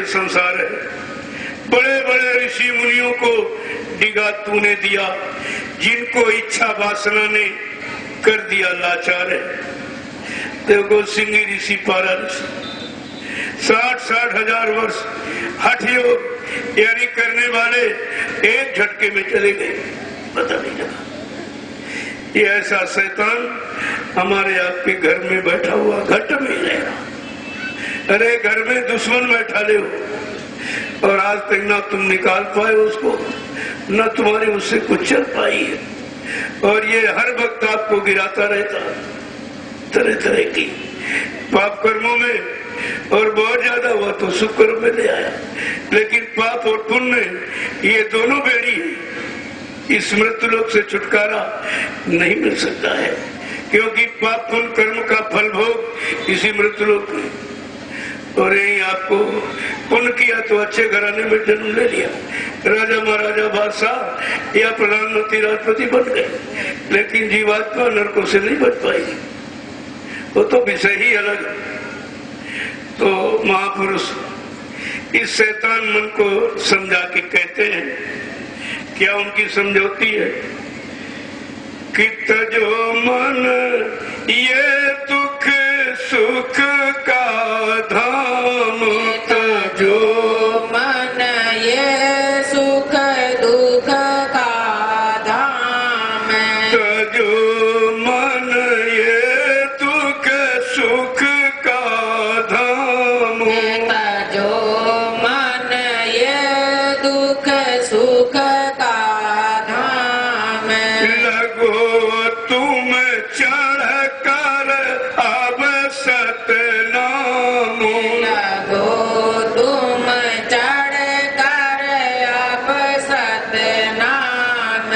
संसार है। बड़े बड़े ऋषि मुनियों को डिगा तूने दिया, जिनको इच्छा वासना ने कर दिया लाचार है। देखो सिंह ऋषि, पारा ऋषि 60-60 हजार वर्ष हठ योग यानी करने वाले एक झटके में चले गए, पता नहीं लगा। ये ऐसा शैतान हमारे आपके घर में बैठा हुआ घट में रहेगा। अरे घर में दुश्मन बैठा ले हो और आज तक ना तुम निकाल पाए उसको, न तुम्हारी उससे कुछ चल पाई है। और ये हर वक्त आपको गिराता रहता तरह तरह की पाप कर्मों में, और बहुत ज्यादा हुआ तो सुख कर्म में ले आया। लेकिन पाप और पुण्य ये दोनों बेड़ी है, इस मृत्युलोक से छुटकारा नहीं मिल सकता है, क्योंकि पाप पुण्य कर्म का फल भोग इसी मृत्युलोक में। और यही आपको पुण्य किया तो अच्छे घराने में जन्म ले लिया, राजा महाराजा बादशाह या प्रधानमंत्री राष्ट्रपति बन गए, लेकिन जीवात्मा नरकों से नहीं बच पाएगी, वो तो विषय ही अलग है। तो महापुरुष इस शैतान मन को समझा के कहते हैं, क्या उनकी समझौती है कि तजो मन ये दुख सुख का धाम, तजो मन ये सुख दुख का धाम, तजो मन ये दुख सुख का धाम, तजो मन ये दुख सुख का धाम, लगो तुम चढ़ कर अब सतनाम, लगो तुम चढ़ कर अब सतनाम,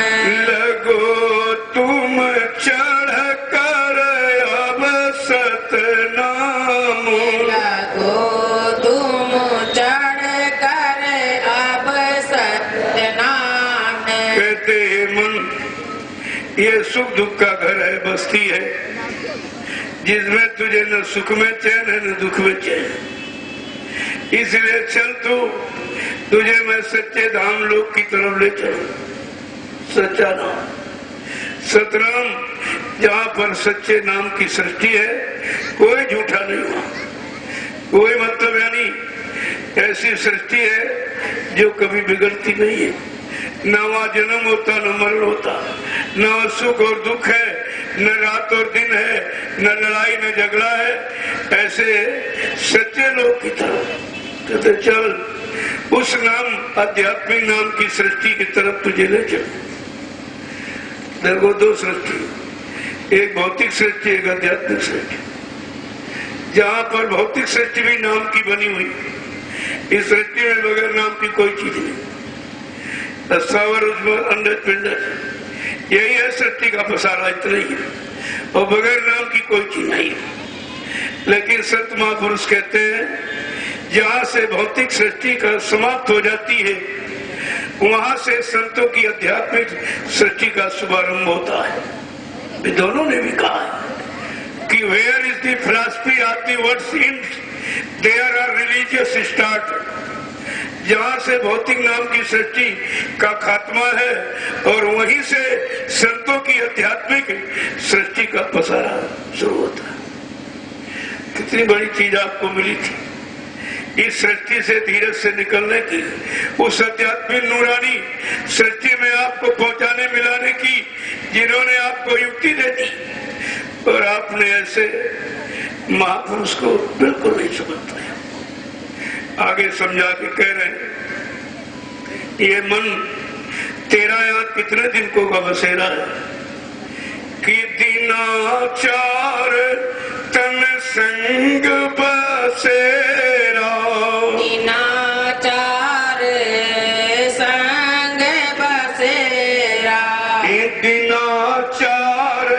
लगो तुम चढ़ कर अब सतनाम, लगो तुम चढ़ कर अब सतनाम। कहते हैं मन ये सुख दुख का घर है, बस्ती है, जिसमें तुझे न सुख में चैन है न दुख में चैन। इसलिए चल तुझे मैं सच्चे धाम लोक की तरफ ले चलूं। सच्चा नाम सतनाम, जहाँ पर सच्चे नाम की सृष्टि है, कोई झूठा नहीं हुआ, कोई मतलब यानी ऐसी सृष्टि है जो कभी बिगड़ती नहीं है। न वहाँ जन्म होता न मरण होता, न सुख और दुख है, न रात और दिन है, न लड़ाई न झगड़ा है। ऐसे सच्चे लोग की तरफ कहते चल उस नाम आध्यात्मिक नाम की सृष्टि की तरफ तुझे ले चल। देखो दो सृष्टि, एक भौतिक सृष्टि एक आध्यात्मिक सृष्टि। जहाँ पर भौतिक सृष्टि भी नाम की बनी हुई, इस सृष्टि में बगैर नाम की कोई चीज नहीं। स्थावर अंडज पिंडज यही है सृष्टि का पसारा, इतना ही है, और बगैर नाम की कोई चीज नहीं है। लेकिन संत महापुरुष कहते हैं जहाँ से भौतिक सृष्टि का समाप्त हो जाती है, वहां से संतों की आध्यात्मिक सृष्टि का शुभारंभ होता है। दोनों ने भी कहा है कि where is the philosophy of the words and there are religious start. जहाँ से भौतिक नाम की सृष्टि का खात्मा है और वहीं से संतों की आध्यात्मिक सृष्टि का पसारा शुरू होता है। कितनी बड़ी चीज आपको मिली थी इस सृष्टि से धीरज से निकलने की, उस आध्यात्मिक नूरानी सृष्टि में आपको पहुंचाने मिलाने की, जिन्होंने आपको युक्ति दे दी, और आपने ऐसे महापुरुष को बिल्कुल नहीं समझ पाया। आगे समझा के कह रहे हैं ये मन तेरा यहाँ कितने दिन को का बसेरा है कि दीनाचार तन संग बसेरा, दीनाचार संग बसेरा, दीनाचार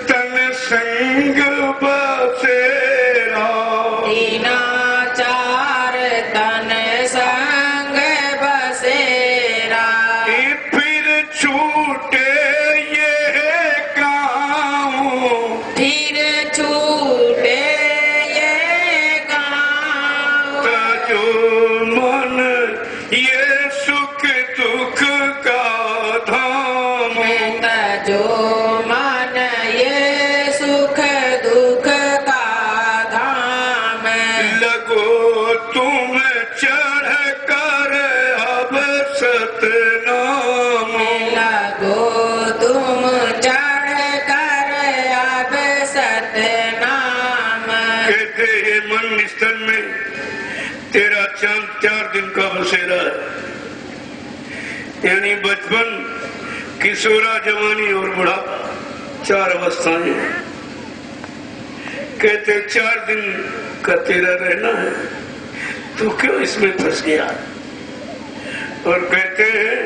तन संग बसेरा, दीनाचार तन संग बसेरा, फिर छूटे ये गाँव, फिर छूटे ये मन ये सुख दुख का धाम, जो मन ये सुख दुख का धाम, लगो तुम चढ़ कर अब सतनाम, लगो तुम चढ़ कर अब सतनाम। कहते ये मन स्थल में तेरा चांद 4 दिन का बसेरा है, यानी बचपन, किशोरा, जवानी और बुढ़ापा, 4 अवस्थाएं हैं। कहते 4 दिन का तेरा रहना है, तू क्यों इसमें फंस गया? और कहते हैं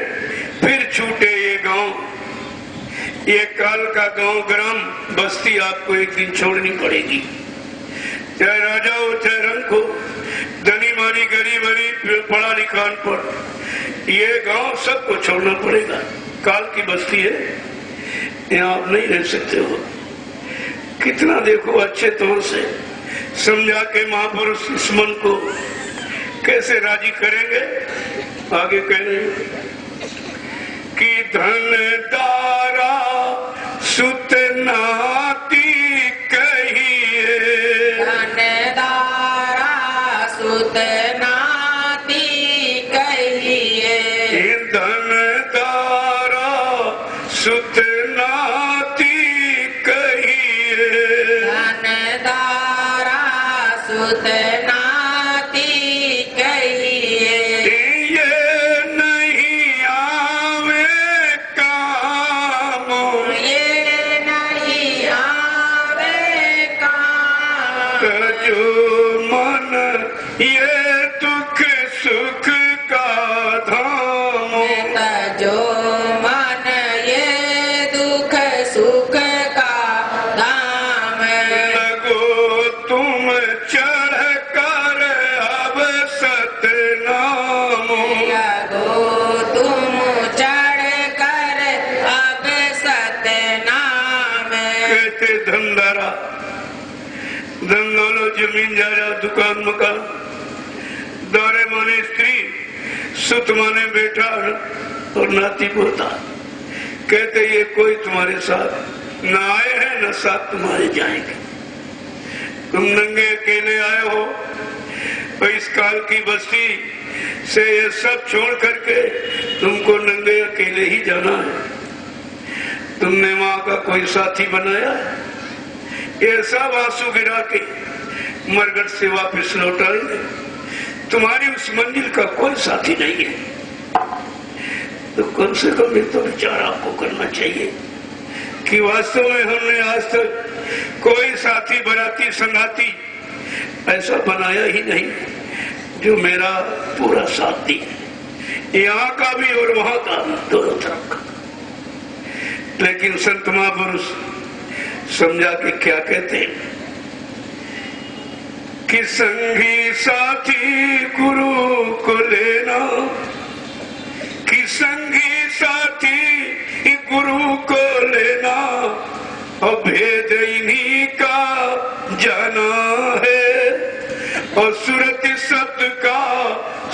फिर छूटे ये गांव, ये काल का गांव, ग्राम, बस्ती आपको एक दिन छोड़नी पड़ेगी। चाहे राजा हो, चाहे रंग हो, धनी मानी, गरीब गरीब, पढ़ा लिखा अनपढ़, ये गांव सबको छोड़ना पड़ेगा। काल की बस्ती है, यहाँ आप नहीं रह सकते हो। कितना देखो अच्छे तौर से समझा के महापुरुष इस मन को कैसे राजी करेंगे। आगे कह रहे हैं कि धन दारा सुत नाती कहिए, धन दारा सुत नाती कहिए, धन दारा सुत नाती कहिए, धन दारा सुत नाती कहिए, ये नहीं आवे काम, ये नहीं आवे काम, जो मन ये दुख सुख का धाम, जो मन ये दुख सुख का धाम, लगो तुम चढ़ कर अब सतनाम, लगो तुम चढ़ कर अब सतनाम। कहते धंधारा, धन दौलत, जमीन जायदाद, दुकान मकान, दौरे माने स्त्री, सुत माने बेटा और नाती पोता। कहते ये कोई तुम्हारे साथ न आए हैं, न साथ तुम्हारे जाएंगे। तुम नंगे अकेले आए हो, तो इस काल की बस्ती से ये सब छोड़ करके तुमको नंगे अकेले ही जाना है। तुमने माँ का कोई साथी बनाया है? ये सब आंसू गिरा के मरगट से वापस लौटाएंगे। तुम्हारी उस मंजिल का कोई साथी नहीं है, तो कम से कम ये तो विचार आपको करना चाहिए कि वास्तव में हमने आज तक कोई साथी, बराती, संगाती ऐसा बनाया ही नहीं जो मेरा पूरा साथ दी, यहाँ का भी और वहां का भी, दोनों तरफ का। लेकिन संत महापुरुष समझा के क्या कहते हैं कि संगी साथी गुरु को लेना, कि संगी साथी गुरु को लेना, और भेद इन्हीं का जाना है, और सूरत शब्द का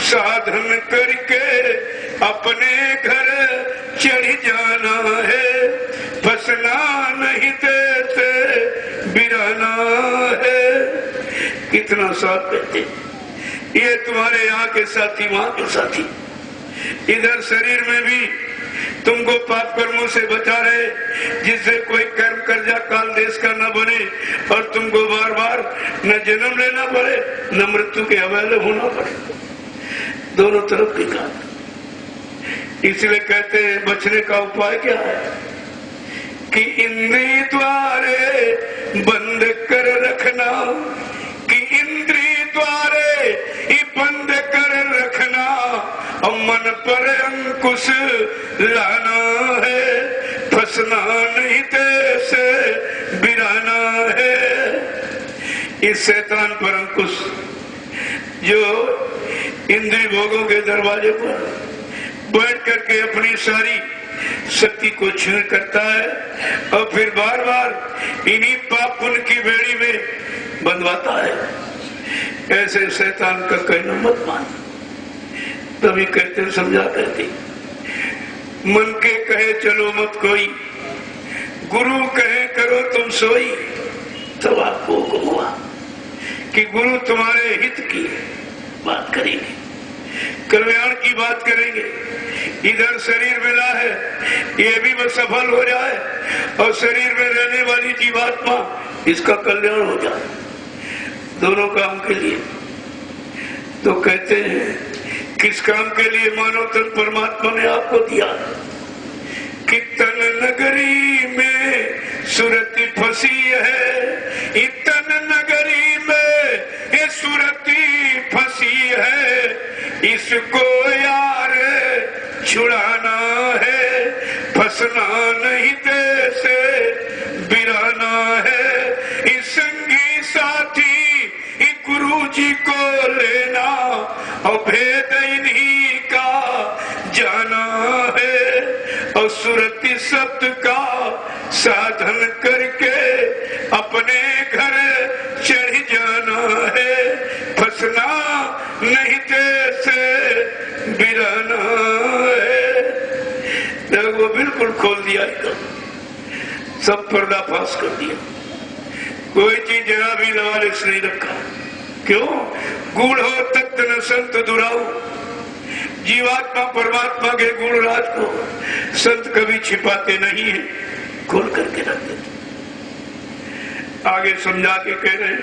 साधन करके अपने घर चढ़ जाना है, फंसना नहीं देते बिराना है। कितना साफ कहते, ये तुम्हारे यहाँ के साथी, वहां के साथी, इधर शरीर में भी तुमको पाप कर्मों से बचा रहे, जिससे कोई कर्म कर्जा काल देश का न बने और तुमको बार बार न जन्म लेना पड़े न मृत्यु के हवाले होना पड़े, दोनों तरफ की काम। इसलिए कहते हैं बचने का उपाय क्या है कि इंद्रिय द्वारे बंद कर रखना, कि इंद्रिय द्वारे ही बंद कर रखना, और मन पर अंकुश लाना है, फंसना नहीं देसे बिराना है। इस शैतान पर अंकुश जो इंद्रिय भोगों के दरवाजे पर बैठ करके अपनी सारी शक्ति को छीन करता है और फिर बार बार इन्हीं पाप पुण्य की बेड़ी में बंधवाता है। ऐसे शैतान का कहना मत मान। तभी कहते समझा करती, मन के कहे चलो मत कोई, गुरु कहे करो तुम सोई। तब आपको हुक्म हुआ कि गुरु तुम्हारे हित की बात करेंगे, कल्याण की बात करेंगे। इधर शरीर मिला है, ये भी बस सफल हो जाए और शरीर में रहने वाली जीवात्मा इसका कल्याण हो जाए, दोनों काम के लिए। तो कहते हैं किस काम के लिए मानव तन परमात्मा ने आपको दिया कि तन नगरी में सुरती फंसी है, इतन नगरी में ये सुरती फंसी है, इसको यार छुड़ाना है, फंसना नहीं देसे बिराना है। इस संगी साथी गुरु जी को लेना और भेद इन्हीं का जाना है, और सुरती शब्द का साधन करके अपने घर चढ़ जाना है, फंसना नहीं देसे बिराना है। वो बिल्कुल खोल दिया, एकदम सब पर्दाफाश कर दिया, कोई चीज जरा भी लवारिस नहीं रखा। क्यों? गुण हो तत्त न संत दुराओ। जीवात्मा परमात्मा के गुण राज को संत कभी छिपाते नहीं है, खोल करके रख देते। आगे समझा के कह रहे हैं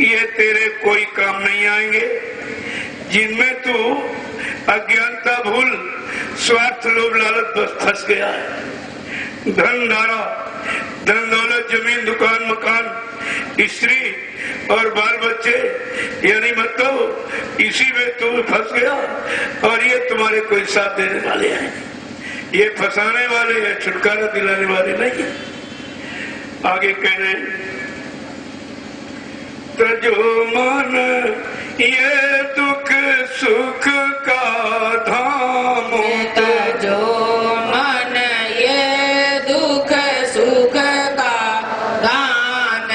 ये तेरे कोई काम नहीं आएंगे जिनमें तू अज्ञानता भूल स्वार्थ लोभ लालच बस फंस गया है। धन धारा, धन दौलत, जमीन, दुकान, मकान, स्त्री और बाल बच्चे, यानी मतलब इसी में तू फंस गया, और ये तुम्हारे कोई साथ देने वाले हैं, ये फंसाने वाले हैं, छुटकारा दिलाने वाले नहीं है। आगे कह रहे तजो मन ये दुख सुख का धाम, तजो मन ये दुख सुख का दान,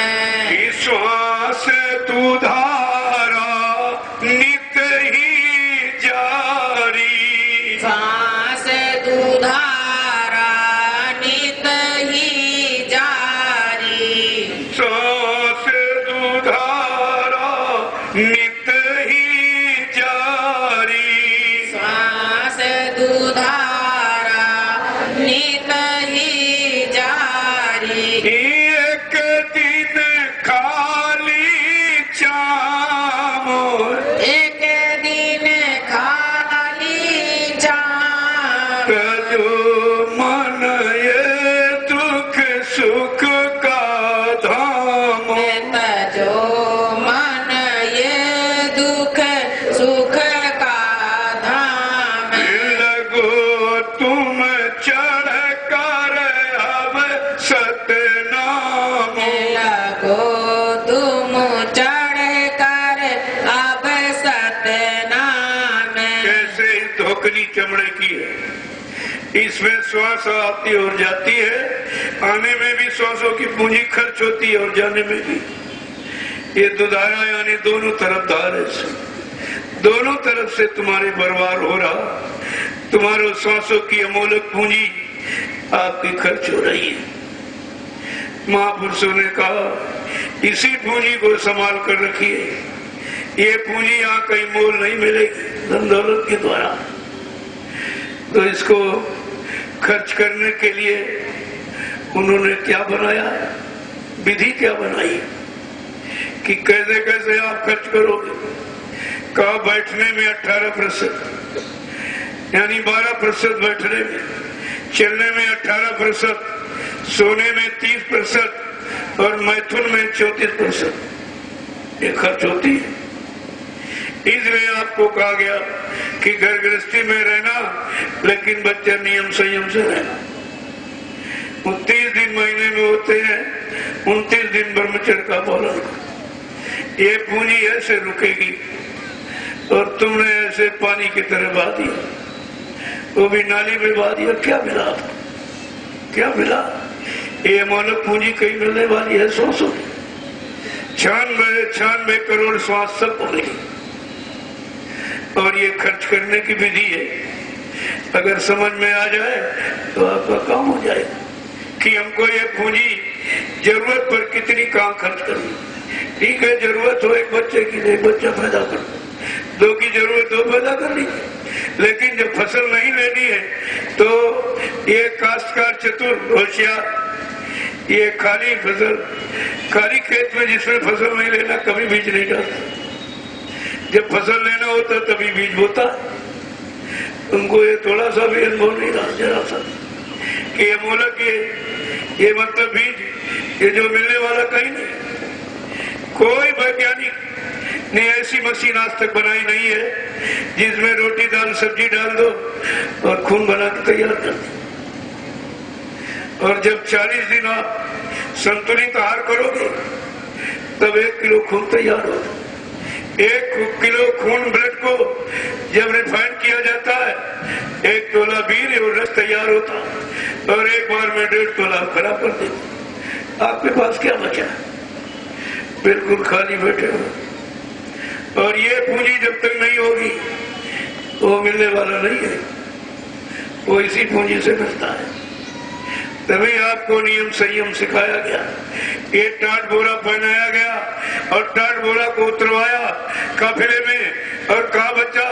श्वास तू धारा नित ही जारी, श्वास तू धारा नित ही जारी, श्वास तू धारा नित ही जारी, श्वास तू धारा नित ही जारी, एक दिन खाली चाम, एक दिन खाली चाम, तजो मन ये दुख सुख का धाम, तजो मन ये दुख सुख का धाम, लगो तुम चढ़ कर अब सतनाम, लगो तुम चढ़ कर अब सतनाम, कैसे धोखनी चमड़े की है, इसमें श्वास आती और जाती है, आने में भी श्वासों की पूंजी खर्च होती है और जाने में भी। ये दुधारा यानी दोनों तरफ धार है, दोनों तरफ से तुम्हारे बर्बाद हो रहा, तुम्हारे श्वासों की अमोलक पूंजी आपकी खर्च हो रही है। महापुरुषों ने कहा इसी पूंजी को संभाल कर रखिए, ये पूंजी यहाँ कहीं मोल नहीं मिलेगी धन दौलत के द्वारा। तो इसको खर्च करने के लिए उन्होंने क्या बनाया, विधि क्या बनाई कि कैसे कैसे आप खर्च करोगे। कहा बैठने में 18%, यानी 12% बैठने में, चलने में 18%, सोने में 30% और मैथुन में 34% ये खर्च होती है। इसलिए आपको कहा गया कि घर गृहस्थी में रहना, लेकिन बच्चे नियम संयम से रहना। 29 दिन महीने में होते हैं, 29 दिन ब्रह्मचर्य का पालन करो। ये पूंजी ऐसे रुकेगी और तुमने ऐसे पानी की तरह बहा दिया, वो भी नाली में बहा दिया। क्या मिला आपको, क्या मिला? ये मानव पूंजी कहीं मिलने वाली है 100 96 करोड़ श्वास सबको मिली। और ये खर्च करने की विधि है, अगर समझ में आ जाए तो आपका काम हो जाएगा कि हमको ये पूंजी जरूरत पर कितनी कहाँ खर्च करनी। ठीक है, जरूरत हो एक बच्चे की, एक बच्चा पैदा कर, 2 की जरूरत हो पैदा कर लीजिए। लेकिन जब फसल नहीं लेनी है तो ये काश्तकार चतुर होशियार, ये खाली खाली खेत में जिसमें फसल नहीं लेना कभी बीज नहीं डालता। जब फसल लेना होता तभी बीज बोता। उनको ये थोड़ा सा भी अनुभव नहीं रहा, जरा सा, कि ये मोलक ये मतलब बीज ये जो मिलने वाला कहीं नहीं। कोई वैज्ञानिक ने ऐसी मशीन आज तक बनाई नहीं है जिसमें रोटी दाल सब्जी डाल दो और खून बना के तैयार कर दो। और जब 40 दिन आप संतुलित आहार करोगे तब 1 किलो खून तैयार होगा। 1 किलो खून ब्लड को जब रिफाइन किया जाता है 1 तोला वीर्य और रस तैयार होता और एक बार में 1.5 तोला खराब कर देता। आपके पास क्या बचा? बिल्कुल खाली बैठे हो। और ये पूंजी जब तक नहीं होगी वो मिलने वाला नहीं है, वो इसी पूंजी से मिलता है। तभी आपको नियम संयम सिखाया गया, ये टाट बोरा पहनाया गया और टाट बोरा को उतरवाया काफिले में और कहा बच्चा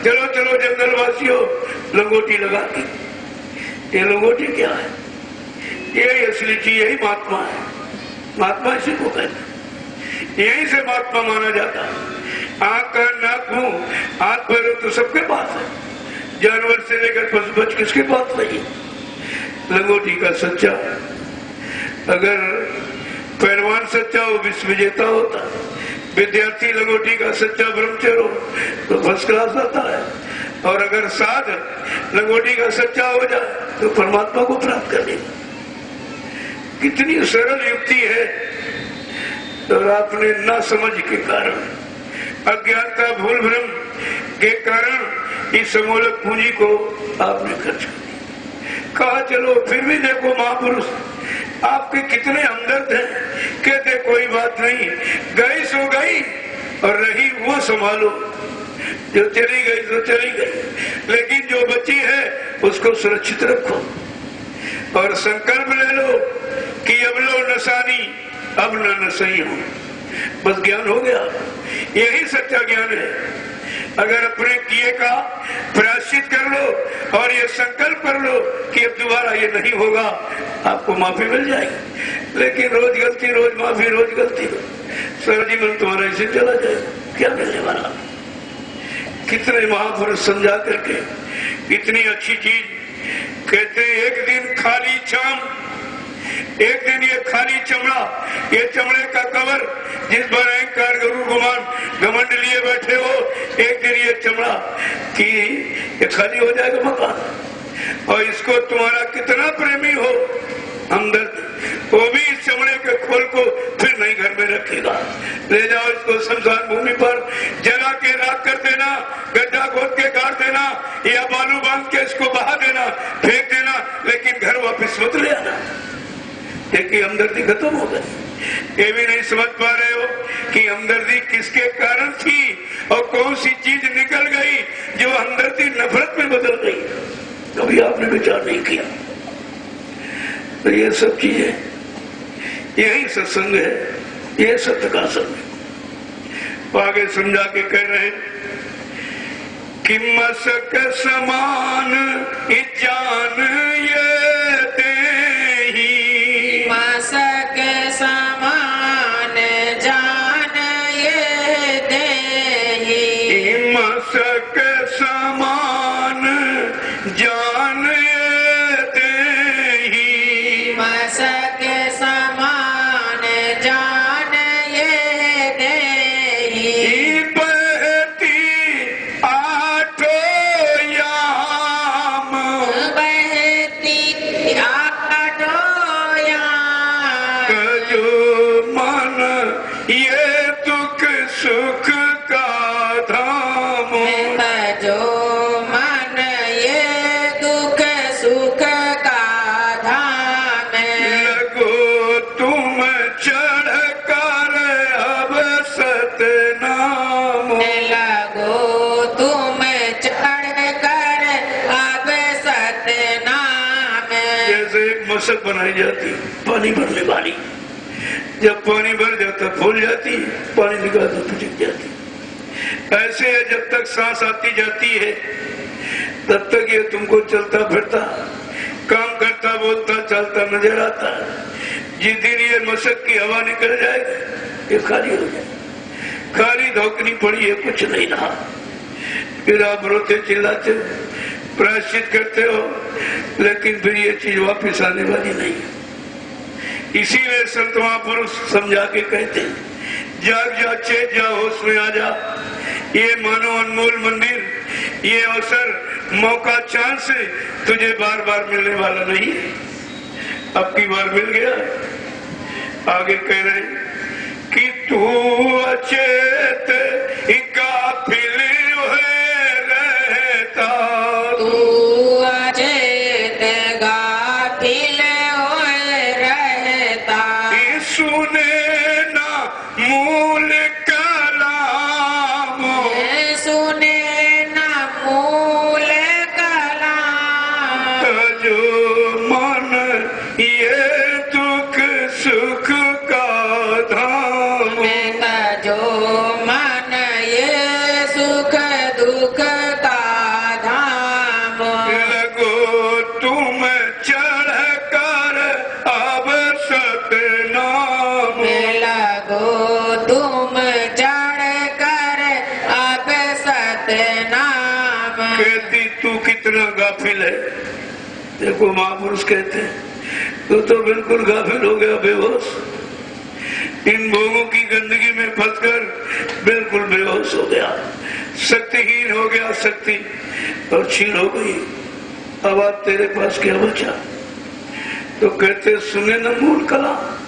चलो चलो जंगल वासियों लंगोटी लगा दी। ये लंगोटी क्या है? ये असली चीज यही महात्मा है। महात्मा इसी को कहते हैं, यही से महात्मा माना जाता है। आंख कान नाक मुंह हाथ पैर तो सबके पास है, जानवर से लेकर पशु पक्षी किसके पास नहीं। लंगोटी का सच्चा, अगर पहलवान सच्चा हो विश्व विजेता होता, विद्यार्थी लंगोटी का सच्चा ब्रह्मचर्य हो तो फर्स्ट क्लास आता है, और अगर साध लंगोटी का सच्चा हो जाए तो परमात्मा को प्राप्त कर लेगा। कितनी सरल युक्ति है, और आपने ना समझ के कारण, अज्ञानता भूल भ्रम के कारण इस समूलक पूंजी को आपने खर्च कर दिया। कहा चलो फिर भी देखो महापुरुष आपके कितने हमदर्द हैं, कहते कोई बात नहीं, गई सो गई और रही वो संभालो, जो चली गई तो चली गई, लेकिन जो बची है उसको सुरक्षित रखो और संकल्प ले लो कि अब लो नसानी अब न सही हो। बस ज्ञान हो गया, यही सच्चा ज्ञान है। अगर अपने किए का प्रायश्चित कर लो और ये संकल्प कर लो कि अब दोबारा ये नहीं होगा, आपको माफी मिल जाएगी। लेकिन रोज गलती रोज माफी रोज गलती, सारा जीवन तुम्हारा इसे चला जाएगा, क्या मिलने वाला? कितने महापुरुष समझा करके इतनी अच्छी चीज कहते, एक दिन खाली छाम, एक दिन ये खाली चमड़ा, ये चमड़े का कवर जिस पर अहंकार गरुड़ गुमान घमंड लिए बैठे हो, एक दिन ये चमड़ा कि ये खाली हो जाएगा मकान। और इसको तुम्हारा कितना प्रेमी हो हमदर्द, वो भी इस चमड़े के खोल को फिर नहीं घर में रखेगा। ले जाओ इसको शमशान भूमि पर जला के राख कर देना, गड्ढा खोद के गाड़ देना या बालू बांध के इसको बहा देना, फेंक देना, लेकिन घर वापिस मत ले आना, क्योंकि हमदर्दी खत्म हो गई। ये भी नहीं समझ पा रहे हो कि हमदर्दी किसके कारण थी और कौन सी चीज निकल गई जो हमदर्दी नफरत में बदल गई, कभी आपने विचार नहीं किया। तो ये सब चीजें, यही सत्संग है, ये सत्य का संग। आगे समझा के कह रहे हैं कि मसक समान जान ये देही, मसक समान जान ये देही, मसक समान जान ये देही, मसक समान जान ये देही, बहती आठो याम, बहती आठो याम, जो मन ये दुख सुख का धाम, मशक बनाई जाती पानी भरने वाली। जब पानी भर जाता फूल जाती, पानी निकालता पिचक जाती। ऐसे है, जब तक सांस आती जाती है तब तक ये तुमको चलता फिरता, काम करता, बोलता, चलता नजर आता। जिस दिन ये मशक की हवा निकल जाएगी ये खाली हो जाए, खाली धोकनी पड़ी है, कुछ नहीं रहा। फिर आप रोते चिल्लाते प्रायश्चित करते हो, लेकिन फिर ये चीज वापिस आने वाली नहीं है। इसीलिए संत महापुरुष समझा के कहते हैं, जाग जा, चेत जा, होश में आ जा। ये मानो अनमोल मंदिर, ये अवसर, मौका, चांस तुझे बार बार मिलने वाला नहीं है। अब की बार मिल गया। आगे कह रहे कि तू अचेत गाफिल रहता, तू अचेत गाफिल रहता, सुने ना मूल कलाम, सुने ना मूल कलाम, जो मन ये दुख सुख का धाम, जो मन ये सुख दुख का धाम, लगो तुम चढ़ कर अब सतनाम, लगो तुम चढ़ कर अब सतनाम। कहती तू कितना गाफिल है। देखो महापुरुष कहते हैं तू तो बिल्कुल गाफिल हो गया, बेहोश, इन भोगों की गंदगी में फंसकर बिल्कुल बेहोश हो गया, शक्तिहीन हो गया, शक्ति और छीन हो गई। अब आप तेरे पास क्या बचा? तो कहते सुने न मूल कला,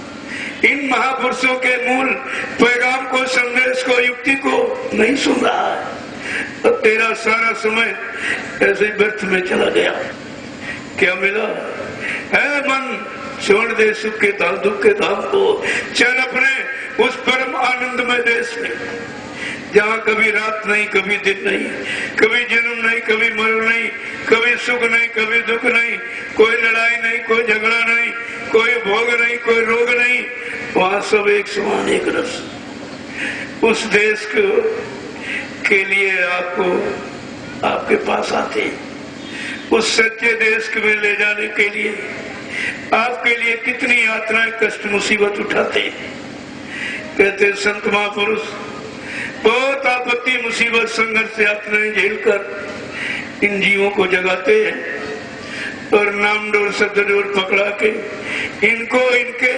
इन महापुरुषों के मूल पैगाम को, संदेश को, युक्ति को नहीं सुन रहा है। अब तेरा सारा समय ऐसे ही व्यर्थ में चला गया। क्या मिला? है मन छोड़ दे सुख के धाम, दुख के धाम को, चल अपने उस परम आनंदमय देश में, जहाँ कभी रात नहीं, कभी दिन नहीं, कभी जन्म नहीं, कभी मरण नहीं, कभी सुख नहीं, कभी दुख नहीं, कोई लड़ाई नहीं, कोई झगड़ा नहीं, कोई भोग नहीं, कोई रोग नहीं, वहाँ सब एक समान, एक रस। उस देश के लिए आपको आपके पास आते हैं, उस सच्चे देश में ले जाने के लिए आपके लिए कितनी यातनाएं, कष्ट, मुसीबत उठाते हैं। कहते संत महापुरुष बहुत आपत्ति, मुसीबत, संघर्ष, यातनाएं झेलकर इन जीवों को जगाते हैं और नाम डोर शब्द डोर पकड़ा के इनको इनके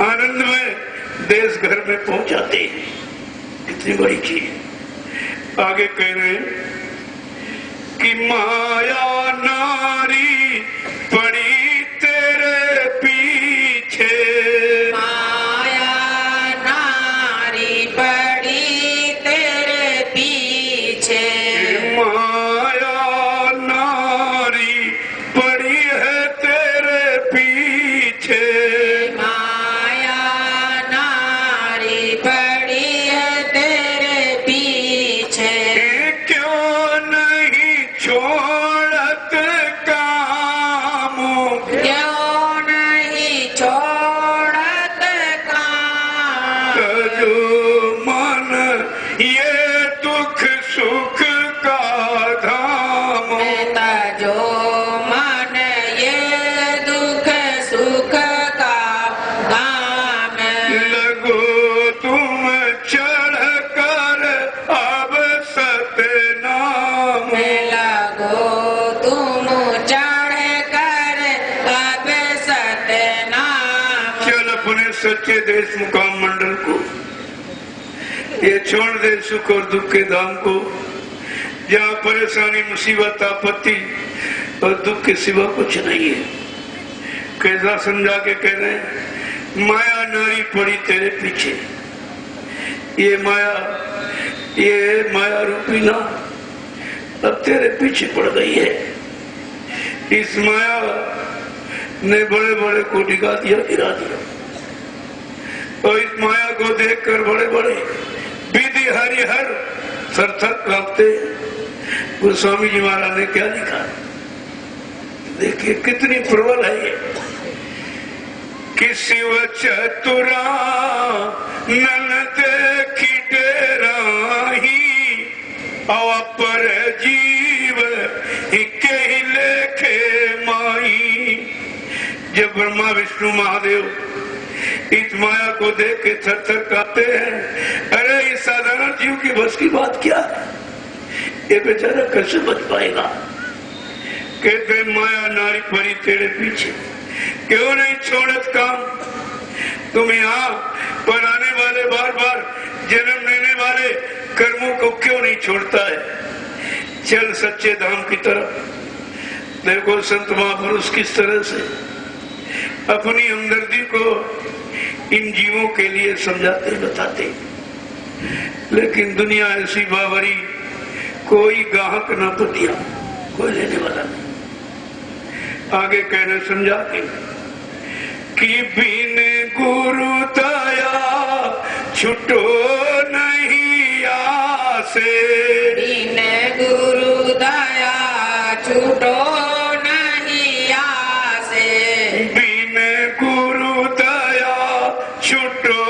आनंद में देश घर में पहुंचाते हैं। कितनी बड़ी चीज। आगे कह रहे हैं कि माया नारी पड़ी तेरे पीछे, माया नारी पड़ी तेरे पीछे, माया नारी पड़ी है तेरे पीछे, माया नारी पड़ी है तेरे पीछे, क्यों नहीं छोड़त काम, क्यों नहीं छोड़त काम, जो मन ये दुख सुख का धाम, जो मन ये दुख सुख का धाम, लगो तुम चढ़ कर अब सतनाम, लगो तुम चढ़ कर अब सतनाम। चल अपने सच्चे देश मुकाम मंडल को, ये छोड़ दे सुख और दुख के धाम को, जहाँ परेशानी, मुसीबत, आपत्ति और दुख के सिवा कुछ नहीं है। कैसा समझा के कह रहे हैं, माया नारी पड़ी तेरे पीछे। ये माया रूपी ना अब तेरे पीछे पड़ गई है। इस माया ने बड़े बड़े को डिगा दिया, गिरा दिया, और इस माया को देखकर बड़े बड़े विधि हरिहर थर थर कांपते। गोस्वामी जी महाराज ने क्या लिखा, देखिए कितनी प्रबल है ये। किसी व चतुरा ननद की डेराही अपर जीव इके ही लेखे माई। जब ब्रह्मा विष्णु महादेव इस माया को देख के थर थर कांपते हैं, अरे इस साधारण जीव की बस की बात क्या है, ये बेचारा कैसे बच पाएगा। कहते माया नारी परी तेरे पीछे, क्यों नहीं छोड़त काम। तुम यहाँ पर आने वाले बार बार जन्म लेने वाले कर्मों को क्यों नहीं छोड़ता है। चल सच्चे धाम की तरफ। देखो संत महापुरुष किस तरह से अपनी हमदर्दी को इन जीवों के लिए समझाते बताते, लेकिन दुनिया ऐसी बावरी, कोई ग्राहक न तो दिया, कोई लेने वाला नहीं। आगे कहने समझाते कि बिन गुरु दया छुटो नहीं आसे, बिन गुरु दया छूटो नहीं आसे, बिन गुरु दया छुटो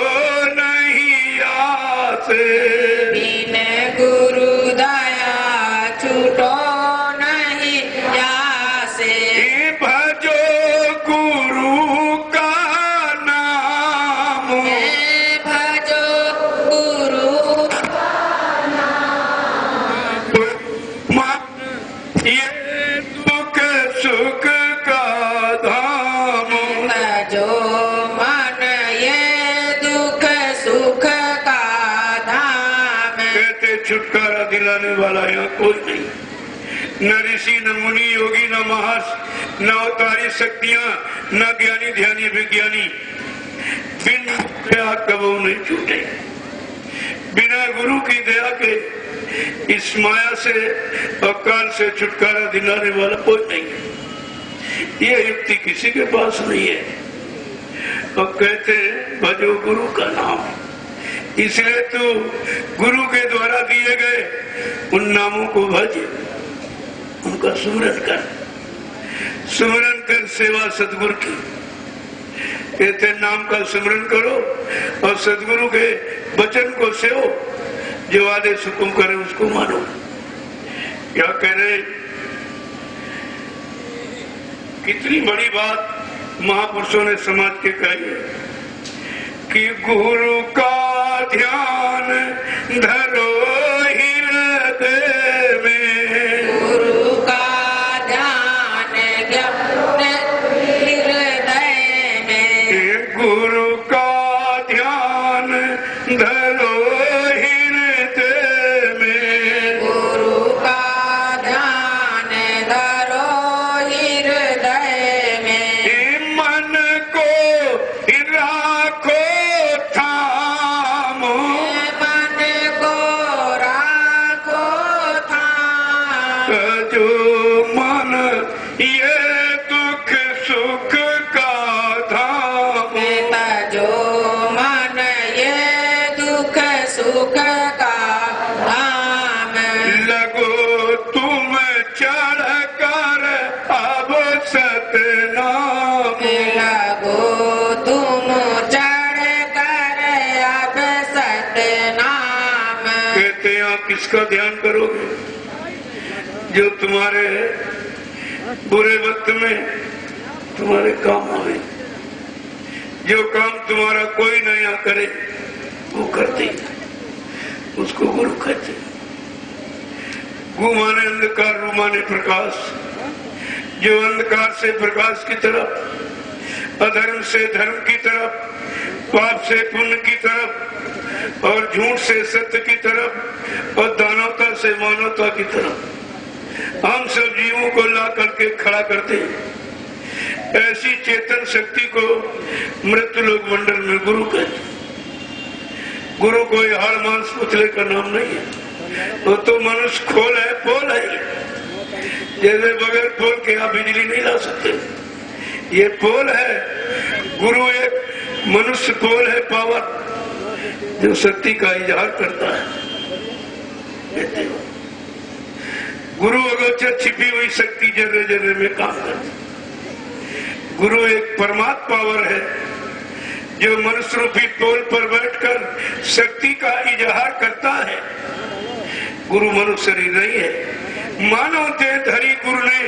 नहीं आसे, बिन गुरु दया छूटो नहीं आसे, भजो गुरु का नाम, भजो गुरु ये दुख सुख का धाम, भजो मन ये दुख सुख का धाम। कहते छुटकारा दिलाने वाला यहाँ कोई नहीं, न ऋषि न मुनि योगी न महर्ष न अवतारी शक्तियां न ज्ञानी ध्यानी विज्ञानी, बिन दया कबो नहीं छूटे। बिना गुरु की दया के इस माया से और काल से छुटकारा दिलाने वाला कोई नहीं। ये युक्ति किसी के पास नहीं है। और कहते भजो गुरु का नाम, इसलिए तो गुरु के द्वारा दिए गए उन नामों को भज, उनका सुमरन कर, सुमरन कर सेवा सदगुरु की। कहते नाम का सुमरन करो और सदगुरु के वचन को सेवो, जो आदेश हुक्म करे उसको मानो। क्या कह रहे, कितनी बड़ी बात महापुरुषों ने समाज के कही है कि गुरु का ध्यान धरो हृदय में, गुरु का ध्यान हृदय में, गुरु का ध्यान धरो हृदय में, गुरु का ध्यान धरो हृदय में, मन को राखो थाम, मन को राखो थाम, जो मन ये दुख सुख का धाम, जो मन ये दुख सुख का धाम। लगो तुम चढ़ कर अब सतनाम, लगो तुम चढ़ कर अब सतनाम। कहते हैं आप किसका ध्यान करोगे, जो तुम्हारे बुरे वक्त में तुम्हारे काम आवे, जो काम तुम्हारा कोई नया करे वो करते, उसको गुरु कहते। गु माने अंधकार, रू माने प्रकाश, जो अंधकार से प्रकाश की तरफ, अधर्म से धर्म की तरफ, पाप से पुण्य की तरफ और झूठ से सत्य की तरफ और दानवता से मानवता की तरफ हम सब जीवों को ला करके खड़ा करते हैं। ऐसी चेतन शक्ति को मृत्यु लोक मंडल में गुरु कहते हैं। गुरु कोई हाड़ मांस पुतले का नाम नहीं है, वो तो मनुष्य खोल है, पोल है। जैसे बगैर पोल के आप बिजली नहीं ला सकते, ये पोल है। गुरु एक मनुष्य पोल है, पावर जो शक्ति का इजहार करता है। कहते हो गुरु अगोचर छिपी हुई शक्ति जर्रे जर्रे में काम करती। गुरु एक परमात्मा पावर है जो मनुष्य रूपी तोल पर बैठकर शक्ति का इजहार करता है। गुरु मनुष्य शरीर नहीं है। मानव ते धरी गुरु ने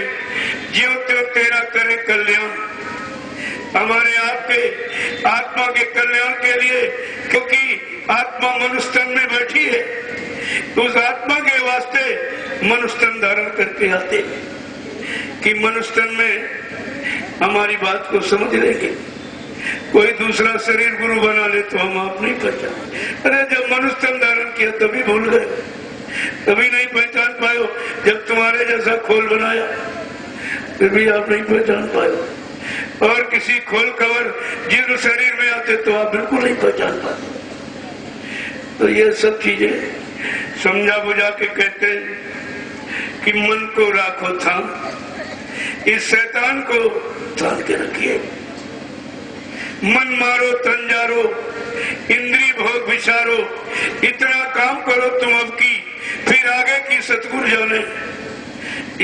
ज्यों त्यों तेरा करे कल्याण। हमारे आपके आत्मा के कल्याण के लिए, क्योंकि आत्मा मनुष्य तन में बैठी है, तो उस आत्मा के वास्ते मनुष्य तन धारण करके आते कि मनुष्य तन में हमारी बात को समझ लेंगे। कोई दूसरा शरीर गुरु बना ले तो हम आप नहीं पहचान। अरे जब मनुष्य तन धारण किया तभी भूल गए, तभी नहीं पहचान पाए। जब तुम्हारे जैसा खोल बनाया फिर भी आप नहीं पहचान पाए। और किसी खोल कवर जिस शरीर में आते तो आप बिल्कुल नहीं पहचान पाते। तो ये सब चीजें समझा बुझा के कहते हैं कि मन को राखो थाम, इस शैतान को थाम के रखिए। मन मारो तन जारो, इंद्री भोग विचारो, इतना काम करो तुम अब की, फिर आगे की सतगुरु जाने।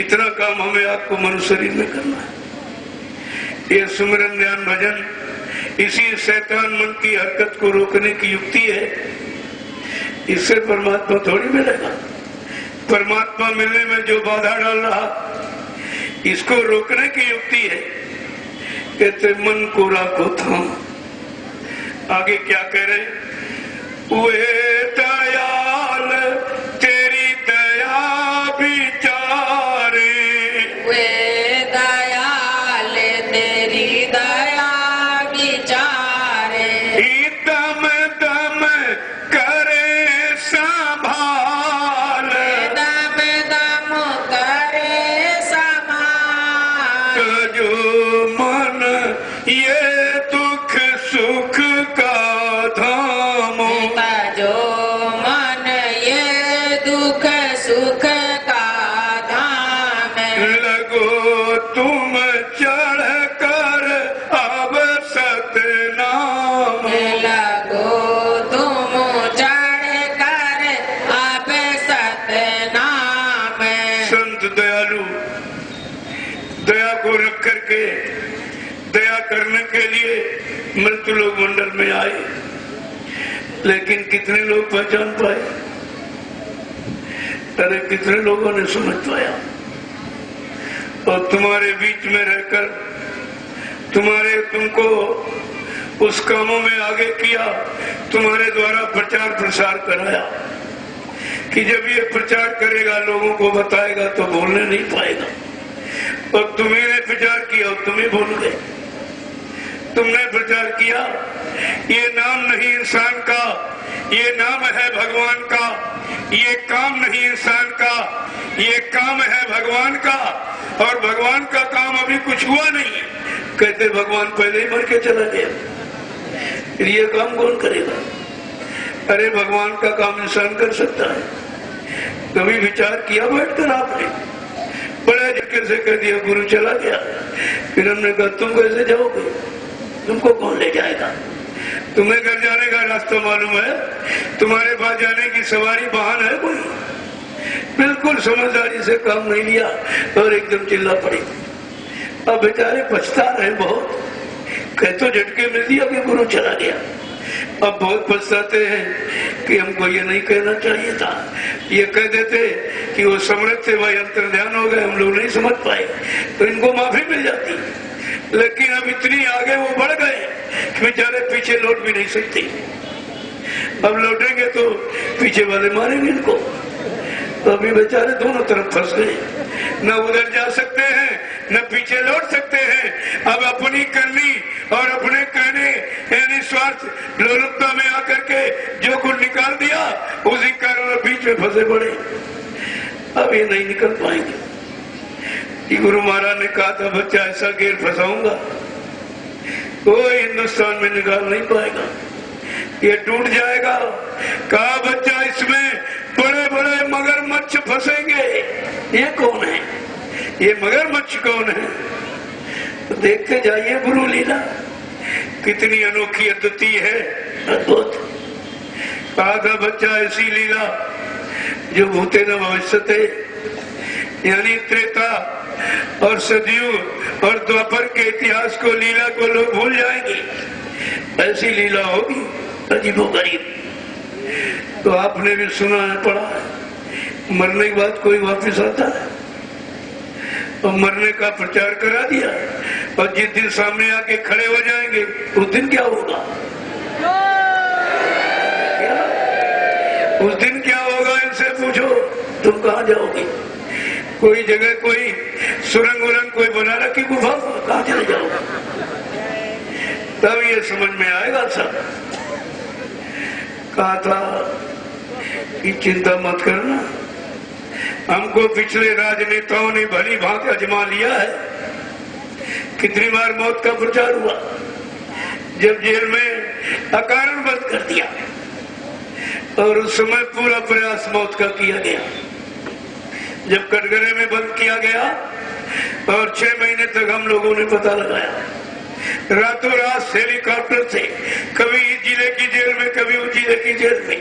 इतना काम हमें आपको मनुष्य शरीर में करना है। ये सुमिरन ध्यान भजन इसी शैतान मन की हरकत को रोकने की युक्ति है। इससे परमात्मा थोड़ी मिलेगा। परमात्मा मिलने में जो बाधा डाल रहा, इसको रोकने की युक्ति है। कहते मन को राखो थाम। आगे क्या कह रहे? वे दयाल तेरी दया विचारे, वे दयाल तेरी दया विचारे, दम दम करे संभाल, दम दम करे संभाल। जो मन ये दुख सुख का धाम, जो मन ये दुख सुख का धाम, लगो तुम चढ़ कर अब सतनाम, लगो तुम चढ़ कर अब सतनाम। संत दयालु दया को रख करके दया करने के लिए मृत्यु लोक मंडल में आए, लेकिन कितने लोग पहचान पाए? अरे कितने लोगों ने समझ पाया? और तुम्हारे बीच में रहकर तुमको उस कामों में आगे किया, तुम्हारे द्वारा प्रचार प्रसार कराया कि जब ये प्रचार करेगा लोगों को बताएगा तो बोलने नहीं पाएगा। और तुम्ही ने प्रचार किया और तुम्हें भूल गए। तुमने प्रचार किया, ये नाम नहीं इंसान का, ये नाम है भगवान का। ये काम नहीं इंसान का, ये काम है भगवान का। और भगवान का काम अभी कुछ हुआ नहीं है। कहते भगवान पहले ही मर के चला गया, फिर ये काम कौन करेगा? अरे भगवान का काम इंसान कर सकता है। कभी विचार किया बैठकर आपने? बड़ा झटके से कह दिया गुरु चला गया। फिर हमने कहा तुम कैसे जाओगे? तुमको कौन ले जाएगा? तुम्हें घर जाने का रास्ता मालूम है? तुम्हारे पास जाने की सवारी वाहन है कोई? बिल्कुल समझदारी से काम नहीं लिया और एकदम चिल्ला पड़ी। अब बेचारे पछता रहे बहुत। कह तो झटके मिल दिया कि गुरु चला गया। अब बहुत पछताते हैं कि हमको ये नहीं कहना चाहिए था। ये कह देते कि वो समृद्ध थे भाई, अंतर ध्यान हो गए, हम लोग नहीं समझ पाए, तो इनको माफी मिल जाती। लेकिन अब इतनी आगे वो बढ़ गए कि बेचारे पीछे लौट भी नहीं सकते। अब लौटेंगे तो पीछे वाले मारेंगे इनको। तो अभी बेचारे दोनों तरफ फंस गए, न उधर जा सकते हैं न पीछे लौट सकते हैं। अब अपनी करनी और अपने कहने यानी स्वार्थ लोलुपता में आकर के जो कुछ निकाल दिया, उसी कारण बीच में फंसे पड़े। अब ये नहीं निकल पाएंगे। गुरु महाराज ने कहा था बच्चा ऐसा घेर फंसाऊंगा कोई हिंदुस्तान में निकाल नहीं पाएगा, ये टूट जाएगा। कहा बच्चा इसमें बड़े बड़े मगरमच्छ फंसेंगे। ये कौन है? ये मगरमच्छ कौन है? तो देखते जाइए गुरु लीला कितनी अनोखी अद्वितीय है, अद्भुत। कहा था बच्चा ऐसी लीला जो भूते न भविष्यते, यानी त्रेता और सतयुग और द्वापर के इतिहास को लीला को लोग भूल जाएंगे। ऐसी लीला होगी अजीबोगरीब। तो आपने भी सुना है, पढ़ा है, मरने के बाद कोई वापस आता है? और मरने का प्रचार करा दिया, और जिस दिन सामने आके खड़े हो जाएंगे उस दिन क्या होगा? उस दिन क्या होगा इनसे पूछो। तुम कहाँ जाओगे? कोई जगह कोई सुरंग उरंग कोई बना रखी गुफा, कहाँ चले जाओगे? तब ये समझ में आएगा सब। कहा था कि चिंता मत करना, हमको पिछले राजनेताओं ने भली भांति आजमा लिया है। कितनी बार मौत का प्रचार हुआ, जब जेल में अकारण बंद कर दिया, और उस समय पूरा प्रयास मौत का किया गया। जब कटघरे में बंद किया गया और 6 महीने तक हम लोगों ने पता लगाया, रातों रात हेलीकॉप्टर से, कभी इस जिले की जेल में, कभी उस जिले की जेल में,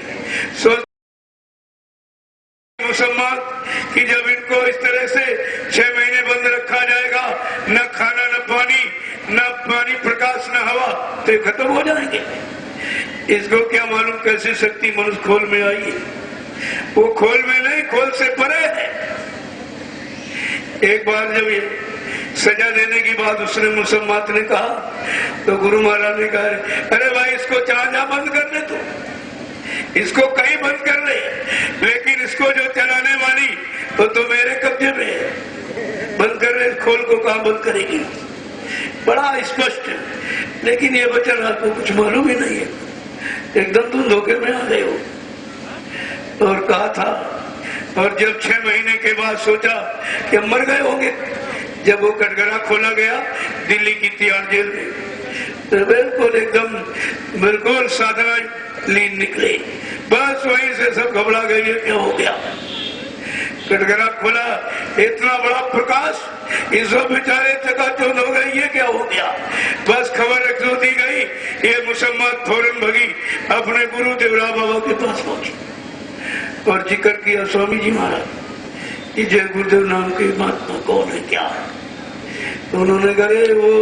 मुसलमान कि जब इनको इस तरह से 6 महीने बंद रखा जाएगा, न खाना न पानी प्रकाश न हवा, तो ये खत्म हो जाएंगे। इसको क्या मालूम कैसी शक्ति मनुष्य खोल में आई है? वो खोल में नहीं, खोल से परे है। एक बार जब ये सजा देने की बात उसने मुसलमान ने कहा, तो गुरु महाराज ने कहा, अरे भाई इसको जहाँ बंद कर दे, तो इसको कहीं बंद कर ले, लेकिन इसको जो चलाने वाली वो तो मेरे कब्जे में है। बंद कर ले, खोल को कहाँ बंद करेगी? बड़ा स्पष्ट है, लेकिन ये वचन आपको कुछ मालूम ही नहीं है, एकदम तुम धोखे में आ गए हो। और कहा था, और जब 6 महीने के बाद सोचा कि मर गए होंगे, जब वो कटघरा खोला गया दिल्ली की तिहाड़ जेल में, तो बिल्कुल साधना लीन निकले। बस वहीं से सब घबरा गए, क्या हो गया? कटघरा खोला, इतना बड़ा प्रकाश, इस सब बेचारे चकाचौंध हो गए, ये क्या हो गया? बस खबर रख दी गई, ये मुसलमान फौरन भगी अपने गुरु देवरा बाबा के पास पहुंची और जिक्र किया, स्वामी जी महाराज, ये जय गुरुदेव नाम के महात्मा कौन है, क्या है? तो उन्होंने कहा, वो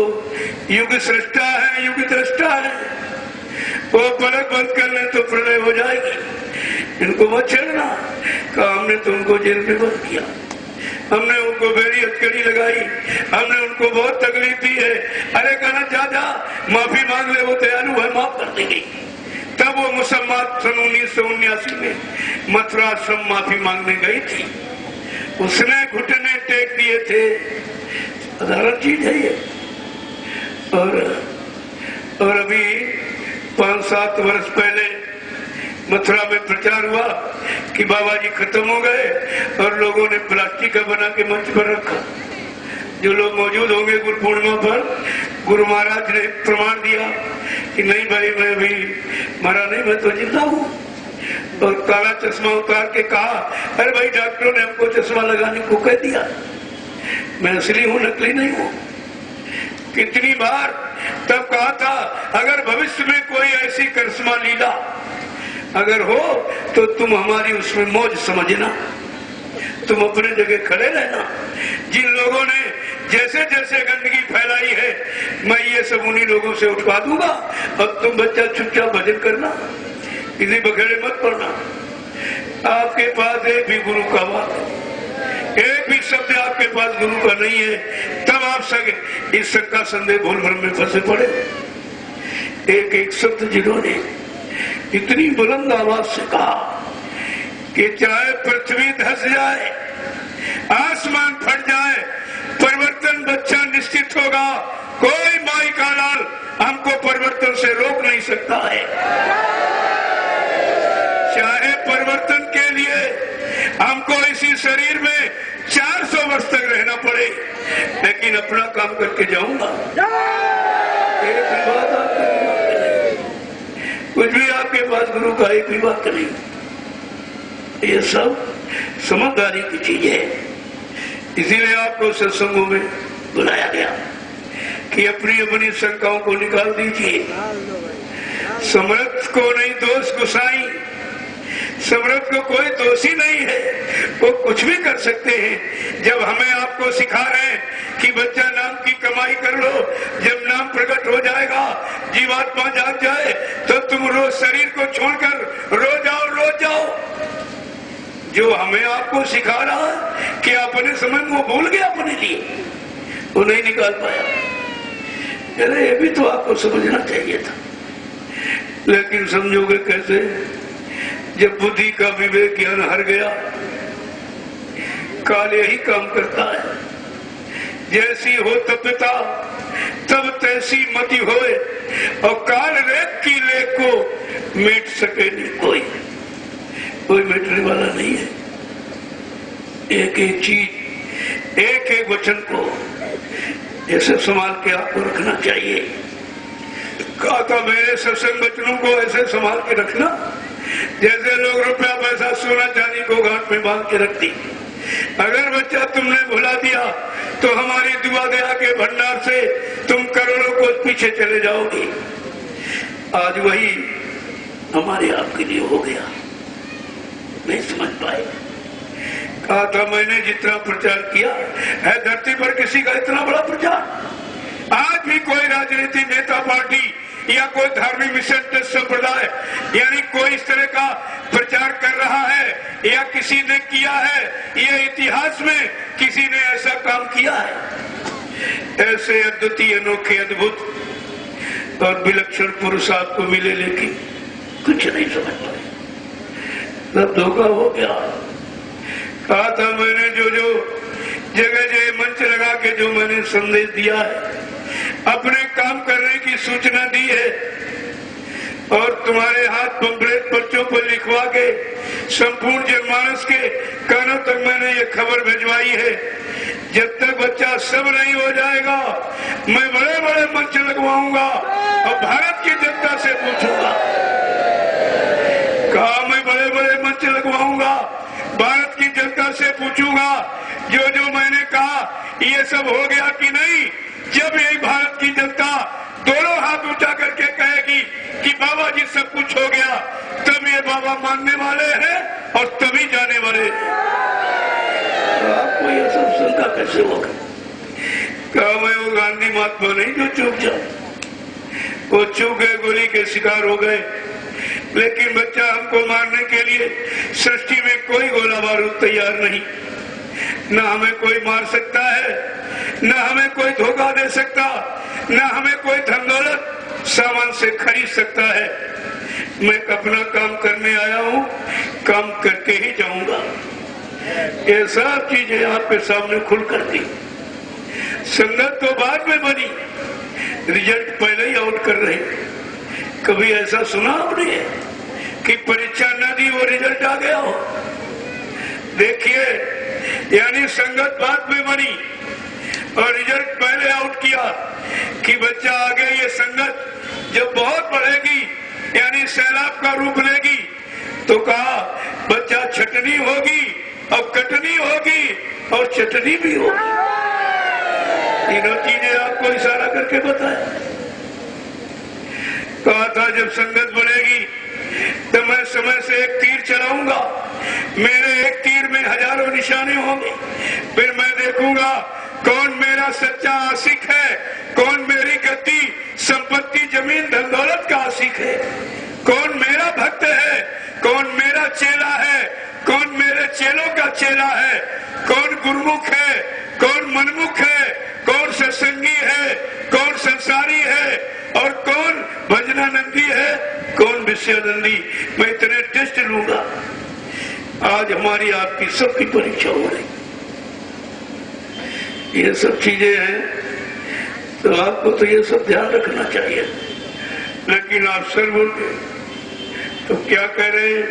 युग सृष्टा है, युग दृष्टा है, वो पलक बंद कर ले तो प्रलय हो जाएगी, इनको मत छेड़ना। कहा, हमने तुमको जेल में बंद किया, हमने उनको बेड़ी हथकड़ी लगाई, हमने उनको बहुत तकलीफ दी है। अरे कहना, जा माफी मांग ले, वो दयालु है, माफ कर देंगे। तब वो मुसलमान सन 1979 में मथुरा आश्रम माफी मांगने गई थी, उसने घुटने टेक दिए थे, साधारण चीज है ये। और अभी 5-7 वर्ष पहले मथुरा में प्रचार हुआ कि बाबा जी खत्म हो गए, और लोगों ने प्लास्टिक का बना के मंच पर रखा। जो लोग मौजूद होंगे गुरु पूर्णिमा पर, गुरु महाराज ने प्रमाण दिया कि नहीं भाई, मैं भी मरा नहीं, मैं तो जिंदा हूँ। और काला चश्मा उतार के कहा, अरे भाई डॉक्टरों ने हमको चश्मा लगाने को कह दिया, मैं असली हूँ, नकली नहीं हूँ। कितनी बार तब कहा था, अगर भविष्य में कोई ऐसी करिश्मा लीला अगर हो तो तुम हमारी उसमें मौज समझना, तुम अपने जगह खड़े रहना। जिन लोगों ने जैसे जैसे गंदगी फैलाई है, मैं ये सब उन्हीं लोगों से उठवा दूंगा। अब तुम बच्चा चुपचाप भजन करना, किसी बखेड़े मत पड़ना। आपके पास एक भी गुरु का बात, एक भी शब्द आपके पास गुरु का नहीं है, तब आप सब इस शंका संदेह भूल भ्रम में फंसे पड़े। एक एक शब्द जिन्होंने इतनी बुलंद आवाज से कहा कि चाहे पृथ्वी धस जाए, आसमान फट जाए, परिवर्तन बच्चा निश्चित होगा। कोई माई का लाल हमको परिवर्तन से रोक नहीं सकता है। चाहे परिवर्तन के लिए हमको इसी शरीर में 400 वर्ष तक रहना पड़े, लेकिन अपना काम करके जाऊंगा। एक भी बात आपके दिमाग में नहीं, कुछ भी आपके पास गुरु का एक भी बात नहीं। ये सब समझदारी की चीज है। इसीलिए आपको सत्संगों में बुलाया गया कि अपनी अपनी शंकाओं को निकाल दीजिए। समर्थ को नहीं दोष गुसाई, समर्थ को कोई दोषी नहीं है, वो कुछ भी कर सकते हैं। जब हमें आपको सिखा रहे हैं कि बच्चा नाम की कमाई कर लो, जब नाम प्रकट हो जाएगा, जीवात्मा आत्मा जाग जाए तो तुम रोज शरीर को छोड़कर रो जाओ। जो हमें आपको सिखा रहा है कि अपने समय में वो भूल गया, अपने लिए वो नहीं निकाल पाया। अरे ये भी तो आपको समझना चाहिए था, लेकिन समझोगे कैसे जब बुद्धि का विवेक ज्ञान हर गया। काल यही काम करता है, जैसी हो तपिता तब तैसी मति होए, और काल रेत की लेख को मिट सके नहीं कोई मिटने वाला नहीं है। एक एक चीज, एक एक वचन को ऐसे संभाल के आपको रखना चाहिए। कहा था मेरे सत्संग वचनों को ऐसे संभाल के रखना जैसे लोग रुपया पैसा सोना चांदी को घाट में बांध के रखती। अगर बच्चा तुमने भुला दिया तो हमारी दुआ दया के भंडार से तुम करोड़ों को पीछे चले जाओगे। आज वही हमारे आपके लिए हो गया, नहीं समझ पाए। कहा था मैंने जितना प्रचार किया है धरती पर किसी का इतना बड़ा प्रचार। आज भी कोई राजनीतिक नेता पार्टी या कोई धार्मिक मिशन संप्रदाय यानी कोई इस तरह का प्रचार कर रहा है या किसी ने किया है, ये इतिहास में किसी ने ऐसा काम किया है। ऐसे अद्वितीय अनोखे अद्भुत और विलक्षण पुरुष आपको मिले, लेकिन कुछ नहीं समझ पाए, सब धोखा हो गया। कहा था मैंने जो जगह मंच लगा के जो मैंने संदेश दिया है, अपने काम करने की सूचना दी है, और तुम्हारे हाथ पंपलेट पर्चों पर लिखवा के संपूर्ण जनमानस के कानों तक मैंने ये खबर भिजवाई है। जब तक बच्चा सब नहीं हो जाएगा मैं बड़े बड़े मंच लगवाऊंगा और भारत की जनता से पूछूंगा। कहा मैं बड़े बड़े मंच लगवाऊंगा, भारत की जनता से पूछूंगा जो मैंने कहा ये सब हो गया कि नहीं। जब यही भारत की जनता दोनों हाथ ऊंचा करके कहेगी कि बाबा जी सब कुछ हो गया, तब ये बाबा मानने वाले हैं और तभी जाने वाले हैं। तो आपको ये सब शंका कैसे होगा? कहा मैं वो गांधी महात्मा नहीं जो चूक जाए, वो चूक गए, गोली के शिकार हो गए, लेकिन बच्चा हमको मारने के लिए सृष्टि में कोई गोला बारूद तैयार नहीं। न हमें कोई मार सकता है, न हमें कोई धोखा दे सकता, न हमें कोई धन दौलत सामान से खरीद सकता है। मैं अपना काम करने आया हूँ, काम करके ही जाऊंगा। ये सब चीजें आपके सामने खुल कर दी। संगत तो बाद में बनी, रिजल्ट पहले ही आउट कर रहे। कभी ऐसा सुना आपने कि परीक्षा न दी वो रिजल्ट आ गया हो? देखिए, यानी संगत बाद में बनी और रिजल्ट पहले आउट किया कि बच्चा आगे ये संगत जब बहुत बढ़ेगी यानी सैलाब का रूप लेगी, तो कहा बच्चा छटनी होगी और कटनी होगी और चटनी भी होगी। तीनों चीजें आपको इशारा करके बताया। कहा था जब संगत बढ़ेगी तो मैं समय से एक तीर चलाऊंगा, मेरे एक तीर में हजारों निशाने होंगे। फिर मैं देखूंगा कौन मेरा सच्चा आशिक है, कौन मेरी गद्दी संपत्ति जमीन धन दौलत का आशिक है, कौन मेरा भक्त है, कौन मेरा चेला है, कौन मेरे चेलों का चेला है, कौन गुरुमुख है, कौन मनमुख है, कौन सत्संगी है, कौन संसारी है और कौन भजनानंदी है, कौन विषयानंदी। मैं इतने टेस्ट लूंगा। आज हमारी आपकी सबकी परीक्षा हो रही। ये सब चीजें हैं तो आपको तो ये सब ध्यान रखना चाहिए, लेकिन आप सर बोल गए तो क्या कह रहे हैं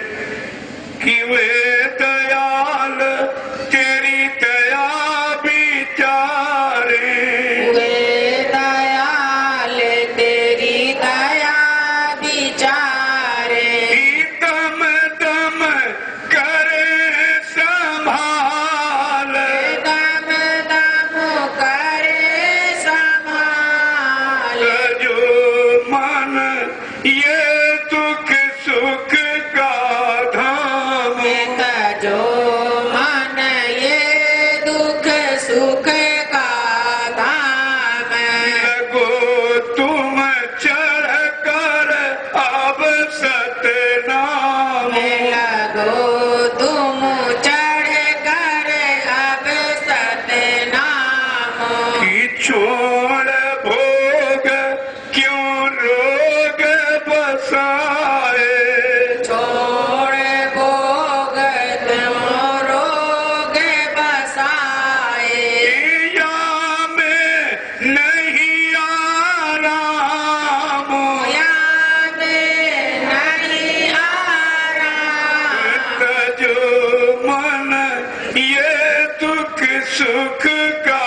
कि वे दयाल तेरी दया विचारे, वे दयाल तेरी दया विचारे, दम दम करे संभाल, दम दम करे संभाल, जो मन ये दुख सुख का धाम, जो छोड़ भोग क्यों रोग बसाए, छोड़ भोग क्यों रोग बसाए, या में नहीं आराम, या में नहीं आराम, जो मन ये दुख सुख का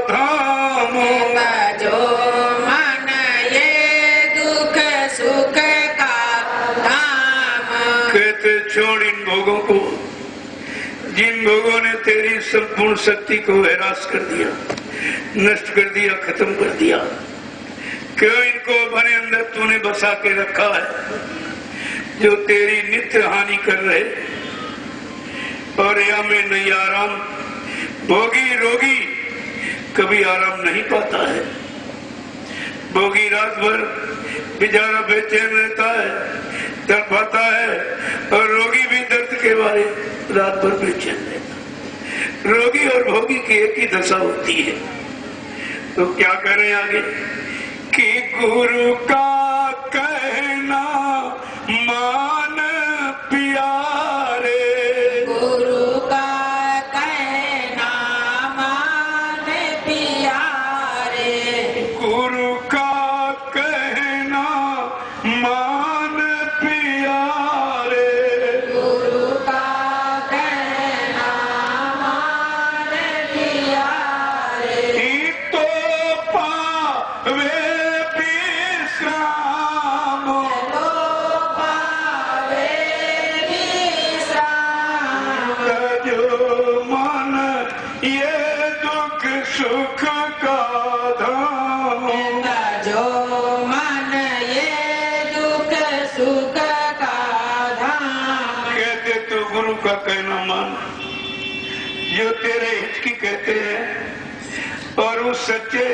धाम, जो मन ये दुख सुख का धाम। कहते छोड़ इन भोगों को, जिन भोगों ने तेरी संपूर्ण शक्ति को हैरास कर दिया, नष्ट कर दिया, खत्म कर दिया। क्यों इनको अपने अंदर तूने बसा के रखा है, जो तेरी नित्य हानि कर रहे। और या में नहीं आराम, भोगी रोगी कभी आराम नहीं पाता है। भोगी रात भर बेचारा बेचैन रहता है, तड़पाता है, और रोगी भी दर्द के बारे रात भर बेचैन रहता है। रोगी और भोगी की एक ही दशा होती है। तो क्या करें आगे कि गुरु का कहना मान प्यारे, गुरु का कहना मान प्यारे, गुरु का कहना मान प्यारे, गुरु का कहना मान प्यारे, तो पावे विश्राम, तो पावे विश्राम, जो मन ये दुख सुख का धाम, जो मन ये दुख सुख का धाम। कहते तो गुरु का कहना मान, जो तेरे हित की कहते हैं, और उस सच्चे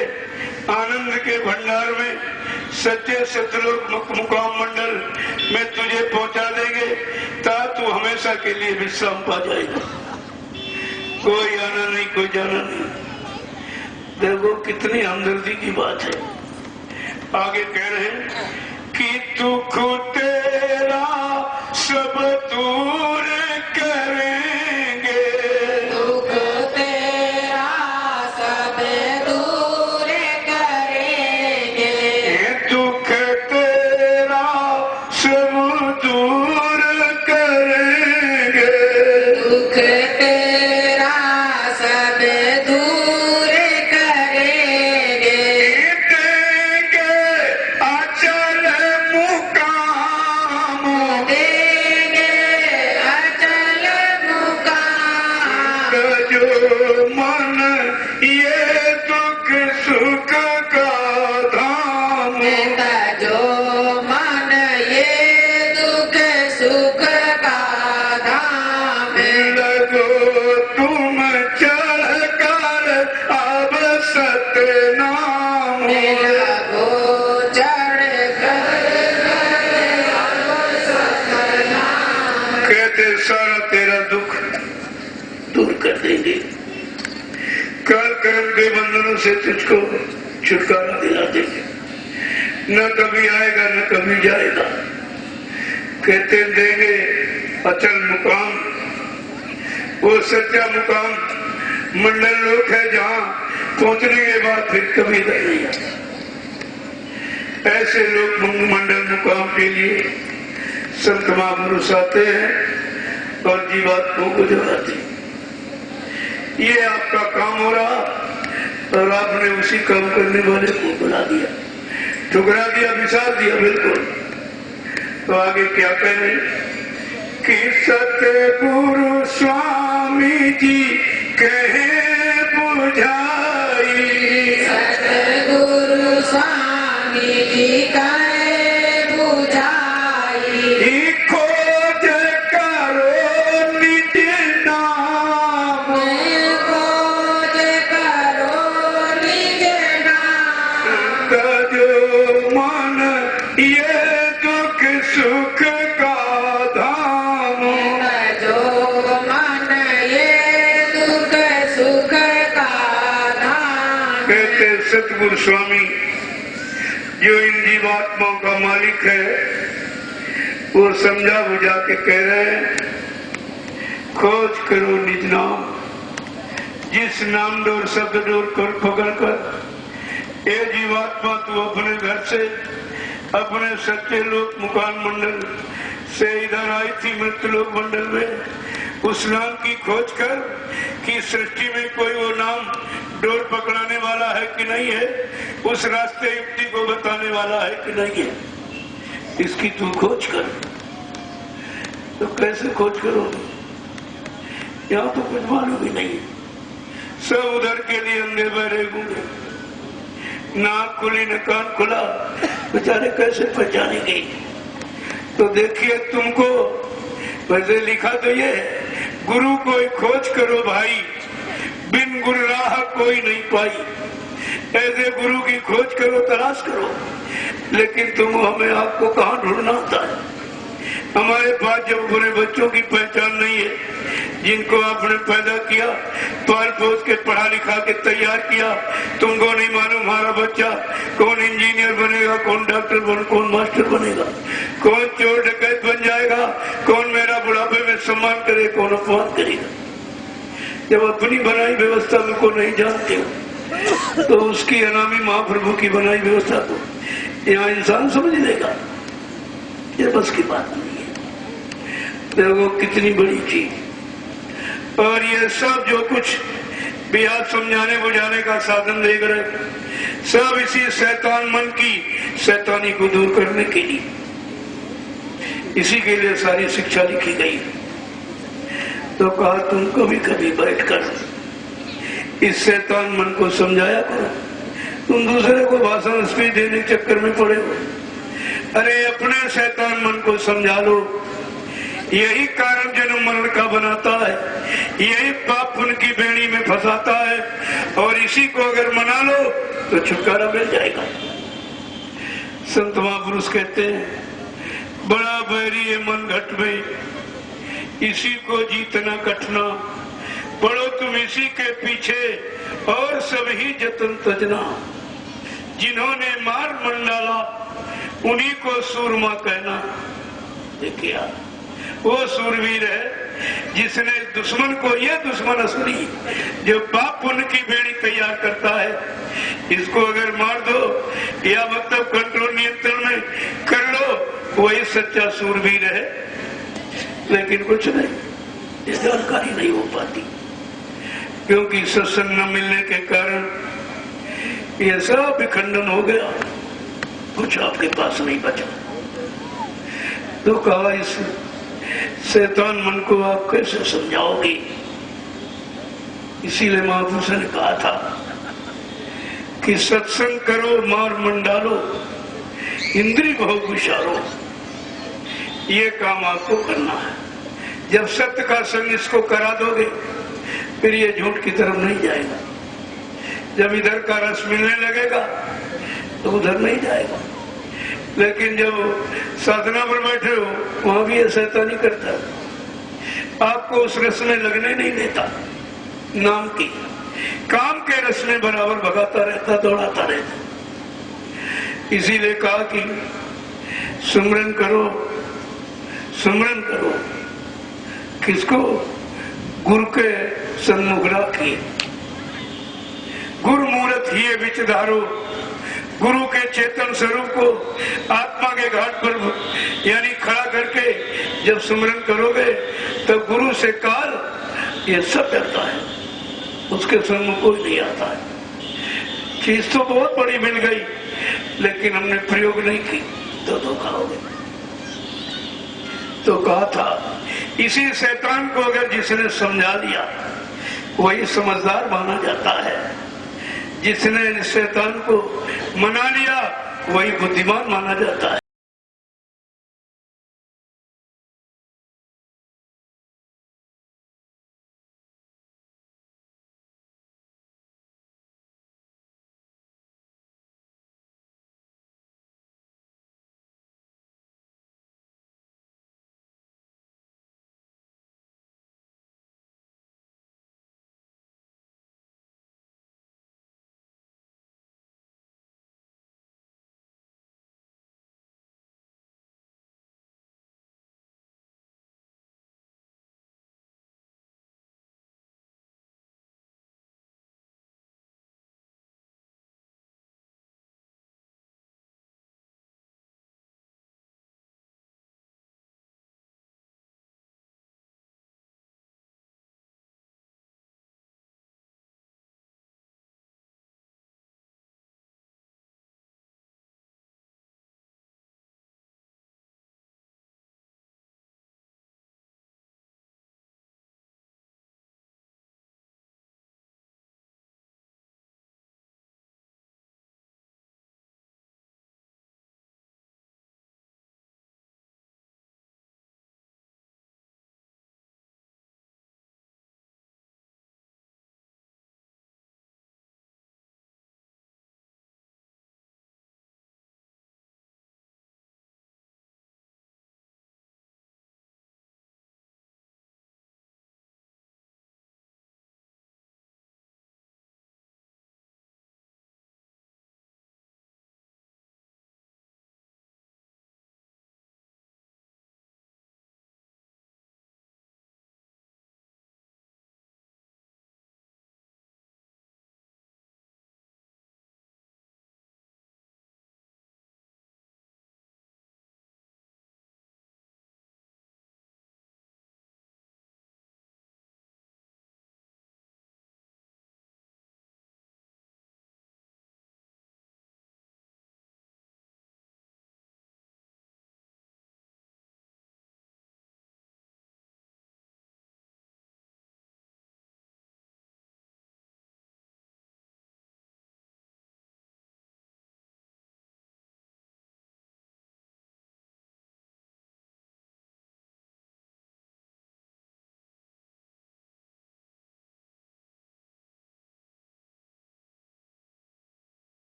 आनंद के भंडार में, सच्चे सतलोक मुकाम मंडल में तुझे पहुंचा देंगे, ता तू हमेशा के लिए विश्राम पा जाएगा। कोई आना नहीं, कोई जाना नहीं। देखो कितनी हमदर्दी की बात है। आगे कह रहे हैं कि दुख तेरा सब दूर करेंगे, दुख तेरा सब दूर करेंगे, दुख तेरा सब दूर करेंगे, दुख तेरा सब दूर करेंगे, देंगे अचल मुकाम, देंगे अचल मुकाम, जो मन ये दुख सुख का धाम, जो मन ये दुख सुख का धाम। लगो तुम चढ़ कर अब सतनाम, लगो चढ़ कर कहते सारा तेरा दुख दूर कर देंगे, काल कर्म के बंधनों से तुझको छुटकारा दिला देंगे। न कभी आएगा न कभी जाएगा। कहते देंगे अचल मुकाम, वो सच्चा मुकाम मंडल लोक है, जहाँ पहुंचने के बाद फिर कभी इधर नहीं आता। ऐसे लोग मंडल मुकाम के लिए संत महापुरुष आते हैं और जीवात्माओं को जगाते हैं। ये आपका काम हो रहा, और आपने उसी काम करने वाले को बुला दिया, ठुकरा दिया, विसार दिया बिल्कुल। तो आगे क्या कहें कि सतगुरु स्वामी जी कहे बुझाई, सतगुरु स्वामी जी कहे बुझाई, खोज करो निज नाम, खोज करो निज नाम, जो मन ये दुख सुख का धाम, जो मन ये से सतगुरु स्वामी जो इन जीवात्माओं का मालिक है वो समझा बुझा के कह रहे हैं, खोज करो निज नाम, जिस नाम डोर शब्द डोर कर पकड़ कर ये जीवात्मा तू अपने घर से अपने सच्चे लोक मुकान मंडल से इधर आई थी मृत्यलोक मंडल में। उस नाम की खोज कर कि सृष्टि में कोई वो नाम डोर पकड़ाने वाला है कि नहीं है, उस रास्ते युक्ति को बताने वाला है कि नहीं है, इसकी तू खोज कर। तो कैसे खोज करोगे? यहाँ तो कुछ मालूम ही नहीं है, सब उधर के लिए अंधे बहरे गूंगे, नाक खुली न कान खुला, बेचारे कैसे पहचानेंगे? तो देखिए तुमको वैसे लिखा तो ये गुरु कोई खोज करो भाई, बिन गुरु राह कोई नहीं पाई। ऐसे गुरु की खोज करो, तलाश करो, लेकिन तुम हमें आपको कहाँ ढूंढना होता है? हमारे पास जब बुरे बच्चों की पहचान नहीं है, जिनको आपने पैदा किया, पाल पोस के पढ़ा लिखा के तैयार किया, तुमको नहीं मालूम हमारा बच्चा कौन इंजीनियर बनेगा, कौन डॉक्टर कौन मास्टर बनेगा, कौन चोर डकैत बन जाएगा, कौन मेरा बुढ़ापे में सम्मान करे, कौन अपमान करेगा। जब अपनी बनाई व्यवस्था को नहीं जानते हो तो उसकी अनामी महाप्रभु की बनाई व्यवस्था को यहाँ इंसान समझ लेगा, ये बस की बात नहीं है। देखो कितनी बड़ी चीज, और ये सब जो कुछ भी आप समझाने बुझाने का साधन देख रहे, सब इसी शैतान मन की शैतानी को दूर करने के लिए, इसी के लिए सारी शिक्षा लिखी गई। तो कहा तुम कभी कभी बैठकर इस शैतान मन को समझाया करो, तुम दूसरे को भाषण स्पीच देने के चक्कर में पड़े हो। अरे अपने शैतान मन को समझा लो, यही कारण जन्म मरण का बनाता है, यही पाप पुण्य की बेड़ी में फंसाता है, और इसी को अगर मना लो तो छुटकारा मिल जाएगा। संत महापुरुष कहते हैं, बड़ा बैरी है मन घट में, इसी को जीतना कठना, पढ़ो तुम इसी के पीछे और सभी जतन तजना। जिन्होंने मार मंडाला उन्हीं को सूरमा कहना। देखिए वो सूरवीर है जिसने दुश्मन को, ये दुश्मन असली जो पाप पुण्य की बेड़ी तैयार करता है, इसको अगर मार दो या मतलब कंट्रोल नियंत्रण में कर लो, वही सच्चा सूरवीर है। लेकिन कुछ नहीं, ये जानकारी नहीं हो पाती, क्योंकि सत्संग न मिलने के कारण ये सब विखंडन हो गया, कुछ आपके पास नहीं बचा। तो कहा इस शैतान मन को आप कैसे समझाओगे? इसीलिए महापुरुष ने कहा था कि सत्संग करो मार मंडालो, इंद्रिय भोग विचारो, ये काम आपको करना है। जब सत्य का संग इसको करा दोगे फिर ये झूठ की तरफ नहीं जाएगा। जब इधर का रस मिलने लगेगा तो उधर नहीं जाएगा। लेकिन जब साधना पर बैठे हो वहां भी ये शैतानी करता है, आपको उस रस में लगने नहीं देता, नाम की काम के रस में बराबर भगाता रहता, दौड़ाता रहता। इसीलिए कहा कि सुमरन करो, सुमरन करो, किसको? गुरु के सन्मुख राखिए। गुरु मूर्त ही विच धारो, गुरु के चेतन स्वरूप को आत्मा के घाट पर यानी खड़ा करके जब सुमरन करोगे तो गुरु से काल ये सब डरता है, उसके सन्मुख कोई नहीं आता है। चीज तो बहुत बड़ी मिल गई, लेकिन हमने प्रयोग नहीं की तो धोखा हो गया। तो कहा था इसी शैतान को अगर जिसने समझा लिया वही समझदार माना जाता है, जिसने शैतान को मना लिया वही बुद्धिमान माना जाता है।